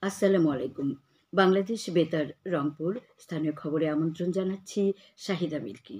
আসসালামু আলাইকুম। বাংলাদেশ বেতার রংপুর স্থানীয় খবরে আমন্ত্রণ জানাচ্ছি শাহিদা মিল্কি।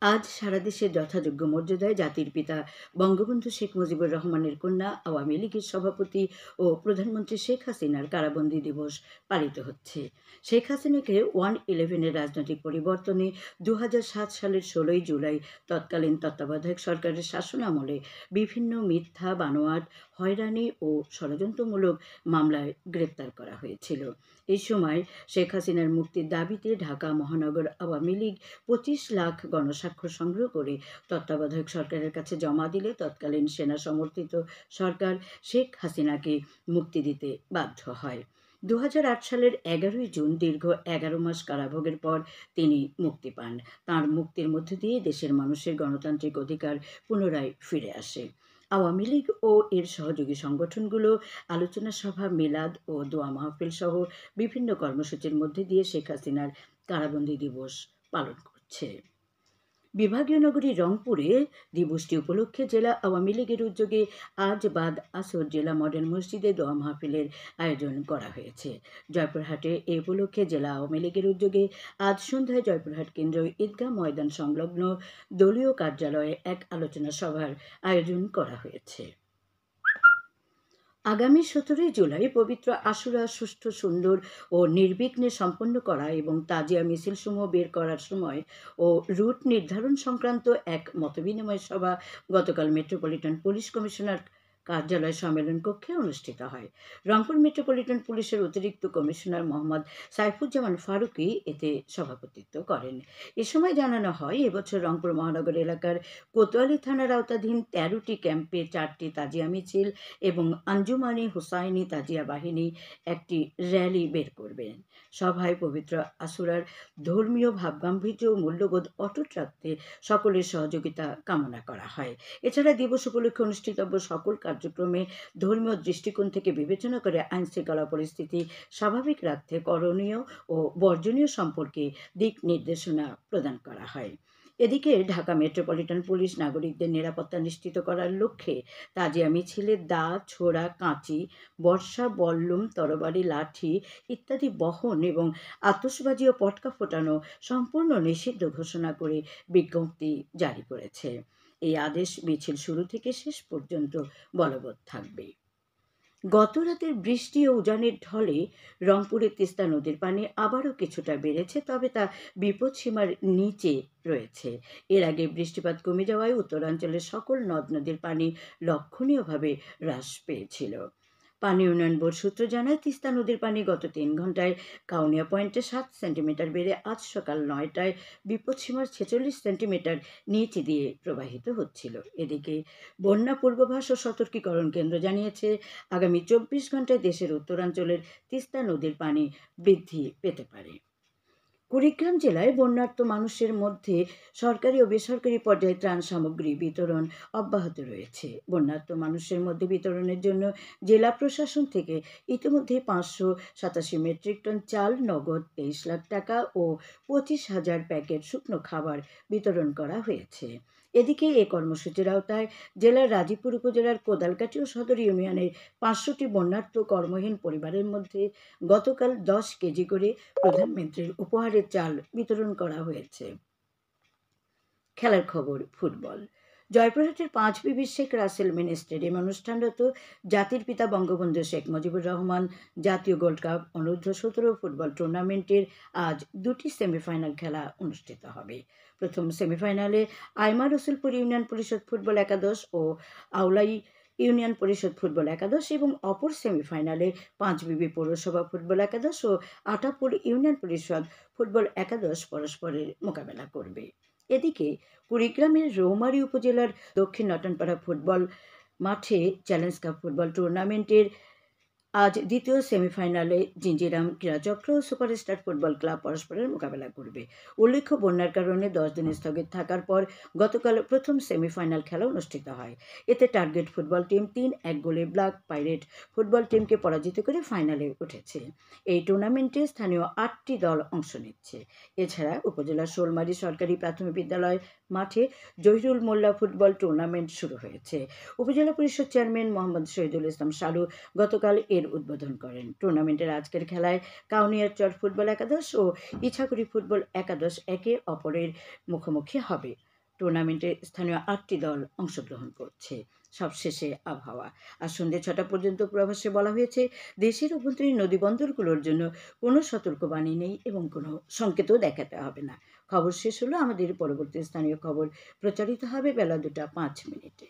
আজ সারা দেশে যথাযোগ্য মর্যাদায় জাতির পিতা বঙ্গবন্ধু শেখ মুজিবুর রহমানের কন্যা আওয়ামী লীগের সভাপতি ও প্রধানমন্ত্রী শেখ হাসিনার কারাবন্দী দিবস পালিত হচ্ছে। শেখ হাসিনাকে 1-11-এর রাজনৈতিক পরিবর্তনে 2007 সালের 16 জুলাই তৎকালীন তত্ত্বাবধায়ক সরকারের শাসনামলে বিভিন্ন মিথ্যা, বানোয়াট, হয়রানি ও ষড়যন্ত্রমূলক মামলায় গ্রেপ্তার করা হয়েছিল। এই সময় শেখ হাসিনার মুক্তির দাবিতে ঢাকা মহানগর আওয়ামী লীগ 25 লাখ গণস্বাক্ষর সংগ্রহ করে তত্ত্বাবধায়ক সরকারের কাছে জমা দিলে তৎকালীন সেনা সমর্থিত সরকার শেখ হাসিনাকে মুক্তি দিতে বাধ্য হয়। 2008 সালের 11 জুন দীর্ঘ 11 মাস কারাভোগের পর তিনি মুক্তি পান। তাঁর মুক্তির মধ্য দিয়ে দেশের মানুষের গণতান্ত্রিক অধিকার পুনরায় ফিরে আসে। আওয়ামী লীগ ও এর সহযোগী সংগঠনগুলো আলোচনা সভা, মিলাদ ও দোয়া মাহফিল সহ বিভিন্ন কর্মসূচির মধ্যে দিয়ে শেখ হাসিনার কারাবন্দী দিবস পালন করছে। বিভাগীয় নগরী রংপুরে দিবসটি উপলক্ষে জেলা আওয়ামী লীগের উদ্যোগে আজ বাদ আসর জেলা মডেল মসজিদে দোয়া মাহফিলের আয়োজন করা হয়েছে। জয়পুরহাটে এ উপলক্ষে জেলা আওয়ামী লীগের উদ্যোগে আজ সন্ধ্যায় জয়পুরহাট কেন্দ্রীয় ঈদগাহ ময়দান সংলগ্ন দলীয় কার্যালয়ে এক আলোচনা সভার আয়োজন করা হয়েছে। আগামী 17 জুলাই পবিত্র আশুরা সুষ্ঠু, সুন্দর ও নির্বিঘ্নে সম্পন্ন করা এবং তাজিয়া মিছিলসমূহ বের করার সময় ও রুট নির্ধারণ সংক্রান্ত এক মতবিনিময় সভা গতকাল মেট্রোপলিটন পুলিশ কমিশনার কার্যালয় সম্মেলন কক্ষে অনুষ্ঠিত হয়। রংপুর মেট্রোপলিটন পুলিশের অতিরিক্ত কমিশনার মোহাম্মদ সাইফুজ্জামান ফারুকী এতে সভাপতিত্ব করেন। এ সময় জানানো হয়, এবছর রংপুর মহানগর এলাকার কোতোয়ালি থানার আওতাধীন 13টি ক্যাম্পে 4টি তাজিয়া মিছিল এবং আঞ্জুমানি হুসাইনি তাজিয়া বাহিনী একটি র্যালি বের করবেন। সভায় পবিত্র আশুরার ধর্মীয় ভাবগাম্ভীর্য ও মূল্যবোধ অটুট রাখতে সকলের সহযোগিতা কামনা করা হয়। এছাড়া দিবস উপলক্ষে অনুষ্ঠিতব্য সকল কার্যক্রমে ধর্মীয় দৃষ্টিকোণ থেকে বিবেচনা করে আইনশৃঙ্খলা পরিস্থিতি স্বাভাবিক রাখতে করণীয় ও বর্জনীয় সম্পর্কে দিক নির্দেশনা প্রদান করা হয়। এদিকে ঢাকা মেট্রোপলিটন পুলিশ নাগরিকদের নিরাপত্তা নিশ্চিত করার লক্ষ্যে তাজিয়া মিছিলে দা, ছোরা, কাঁচি, বর্ষা, বল্লম, তরবারি, লাঠি ইত্যাদি বহন এবং আতশবাজি ও পটকা ফোটানো সম্পূর্ণ নিষিদ্ধ ঘোষণা করে বিজ্ঞপ্তি জারি করেছে। এই আদেশ মিছিল শুরু থেকে শেষ পর্যন্ত বলবৎ থাকবে। গত রাতের বৃষ্টি ও উজানের ঢলে রংপুরের তিস্তা নদীর পানি আবারও কিছুটা বেড়েছে, তবে তা বিপদসীমার নিচে রয়েছে। এর আগে বৃষ্টিপাত কমে যাওয়ায় উত্তরাঞ্চলের সকল নদ নদীর পানি লক্ষণীয়ভাবে হ্রাস পেয়েছিল। পানি উন্নয়ন বোর্ড সূত্র জানায়, তিস্তা নদীর পানি গত 3 ঘন্টায় কাউনিয়া পয়েন্টে 7 সেন্টিমিটার বেড়ে আজ সকাল 9টায় বিপদসীমার 46 সেন্টিমিটার নিচ দিয়ে প্রবাহিত হচ্ছিল। এদিকে বন্যা পূর্বাভাস ও সতর্কীকরণ কেন্দ্র জানিয়েছে, আগামী 24 ঘন্টায় দেশের উত্তরাঞ্চলের তিস্তা নদীর পানি বৃদ্ধি পেতে পারে। কুড়িগ্রাম জেলায় বন্যার্ত মানুষের মধ্যে সরকারি ও বেসরকারি পর্যায়ে ত্রাণ সামগ্রী বিতরণ অব্যাহত রয়েছে। বন্যার্ত মানুষের মধ্যে বিতরণের জন্য জেলা প্রশাসন থেকে ইতিমধ্যে 587 মেট্রিক টন চাল, নগদ 23 লাখ টাকা ও 25,000 প্যাকেট শুকনো খাবার বিতরণ করা হয়েছে। এদিকে এ কর্মসূচির আওতায় জেলার রাজীবপুর উপজেলার কোদালকাঠি ও সদর ইউনিয়নের 500টি বন্যার্ত কর্মহীন পরিবারের মধ্যে গতকাল 10 কেজি করে প্রধানমন্ত্রীর উপহারের চাল বিতরণ করা হয়েছে। খেলার খবর, ফুটবল। জয়পুরহাটের 5 বিবি শেখ রাসেল মিনি স্টেডিয়ামে অনুষ্ঠানরত জাতির পিতা বঙ্গবন্ধু শেখ মুজিবুর রহমান জাতীয় গোল্ড কাপ অনূর্ধ্ব-17 ফুটবল টুর্নামেন্টের আজ 2টি সেমিফাইনাল খেলা অনুষ্ঠিত হবে। প্রথম সেমিফাইনালে আইমা রসুলপুর ইউনিয়ন পরিষদ ফুটবল একাদশ ও আউলাই ইউনিয়ন পরিষদ ফুটবল একাদশ এবং অপর সেমিফাইনালে 5 বিবি পৌরসভা ফুটবল একাদশ ও আটাপুর ইউনিয়ন পরিষদ ফুটবল একাদশ পরস্পরের মোকাবেলা করবে। এদিকে কুড়িগ্রামের রৌমারী উপজেলার দক্ষিণ নটনপাড়া ফুটবল মাঠে চ্যালেঞ্জ কাপ ফুটবল টুর্নামেন্টের আজ দ্বিতীয় সেমিফাইনালে জিঞ্জিরাম ক্রীড়াচক্র ও সুপারস্টার ফুটবল ক্লাব পরস্পরের মোকাবেলা করবে। উল্লেখ্য, বন্যার কারণে 10 দিন স্থগিত থাকার পর গতকাল প্রথম সেমিফাইনাল খেলা অনুষ্ঠিত হয়। এতে টার্গেট ফুটবল টিম 3-1 গোলে ব্ল্যাক পাইরেট ফুটবল টিমকে পরাজিত করে ফাইনালে উঠেছে। এই টুর্নামেন্টে স্থানীয় 8টি দল অংশ নিচ্ছে। এছাড়া উপজেলার শোলমারী সরকারি প্রাথমিক বিদ্যালয়, মাঠে জহিরুল মোল্লা ফুটবল টুর্নামেন্ট শুরু হয়েছে। উপজেলা পরিষদ চেয়ারম্যান মোহাম্মদ শহীদুল ইসলাম শালু গতকাল এর উদ্বোধন করেন। টুর্নামেন্টের আজকের খেলায় কাউনিয়ার চর ফুটবল একাদশ ও ইছাকুড়ি ফুটবল একাদশ একে অপরের মুখোমুখি হবে। টুর্নামেন্টে স্থানীয় ৮টি দল অংশগ্রহণ করছে। সবশেষে আবহাওয়া। আজ সন্ধ্যে ৬টা পর্যন্ত পূর্বাভাসে বলা হয়েছে, দেশের অভ্যন্তরীণ নদীবন্দরগুলোর জন্য কোনো সতর্কবাণী নেই এবং কোনো সংকেতও দেখাতে হবে না। খবর শেষ হলো। আমাদের পরবর্তী স্থানীয় খবর প্রচারিত হবে বেলা ২টা ৫ মিনিটে।